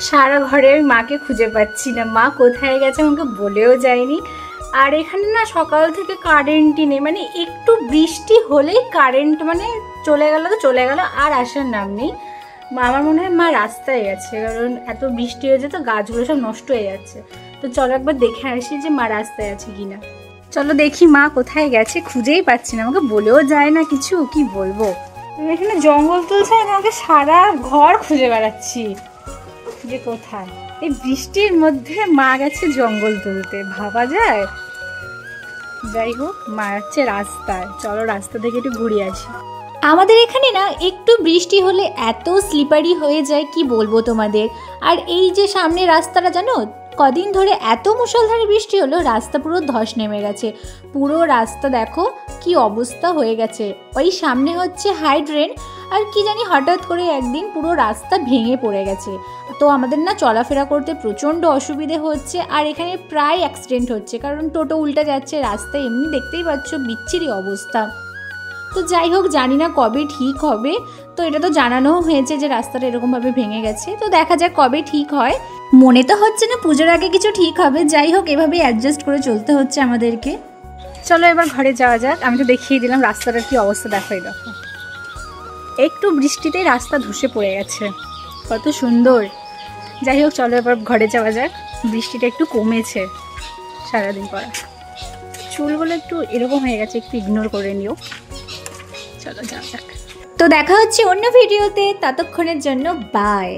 সারা ঘরে আমি মাকে খুঁজে পাচ্ছি না, মা কোথায় গেছে আমাকে বলেও যায়নি। আর এখানে না সকাল থেকে কারেন্টই নেই, মানে একটু বৃষ্টি হলেই কারেন্ট মানে চলে গেল তো চলে গেল, আর আসার নাম নেই। আমার মনে হয় মা রাস্তায় গেছে, কারণ এত বৃষ্টি হয়েছে তো গাছগুলো সব নষ্ট হয়ে যাচ্ছে। তো চলো একবার দেখে আসি যে মা রাস্তায় আছে কিনা। চলো দেখি মা কোথায় গেছে, খুঁজেই পাচ্ছি না, আমাকে বলেও যায় না কিছু, কি বলবো। এখানে জঙ্গল তুলছে, আমাকে সারা ঘর খুঁজে বেড়াচ্ছি যে কোথায়। এই বৃষ্টির মধ্যে মা গেছে জঙ্গল তুলতে, ভাবা যায়? যাই হোক, মা যাচ্ছে রাস্তায়, চলো রাস্তা থেকে একটু ঘুরে আসি। আমাদের এখানে না একটু বৃষ্টি হলে এত স্লিপারি হয়ে যায় কি বলবো তোমাদের। আর এই যে সামনে রাস্তাটা জানো, কদিন ধরে এত মুষলধারে বৃষ্টি হলো, রাস্তা পুরো ধস নেমে গেছে। পুরো রাস্তা দেখো কি অবস্থা হয়ে গেছে। ওই সামনে হচ্ছে হাই ড্রেন, আর কি জানি হঠাৎ করে একদিন পুরো রাস্তা ভেঙে পড়ে গেছে। তো আমাদের না চলাফেরা করতে প্রচণ্ড অসুবিধে হচ্ছে, আর এখানে প্রায় অ্যাক্সিডেন্ট হচ্ছে, কারণ টোটো উল্টে যাচ্ছে রাস্তায়, এমনি দেখতেই পাচ্ছ বিচ্ছিরি অবস্থা। তো যাই হোক, জানি না কবে ঠিক হবে। তো এটা তো জানানোও হয়েছে যে রাস্তাটা এরকমভাবে ভেঙে গেছে, তো দেখা যাক কবে ঠিক হয়। মনে তো হচ্ছে না পুজোর আগে কিছু ঠিক হবে। যাই হোক, এভাবে অ্যাডজাস্ট করে চলতে হচ্ছে আমাদেরকে। চলো এবার ঘরে যাওয়া যাক। আমি তো দেখিয়ে দিলাম রাস্তাটার কি অবস্থা, দেখো এই দেখো, একটু বৃষ্টিতেই রাস্তা ধসে পড়ে গেছে, কত সুন্দর। যাই হোক, চলো এবার ঘরে যাওয়া যাক। বৃষ্টিটা একটু কমেছে সারাদিন পর। চুলগুলো একটু এরকম হয়ে গেছে, একটু ইগনোর করে নিও। চলো যাওয়া যাক। তো দেখা হচ্ছে অন্য ভিডিওতে, ততক্ষণের জন্য বাই।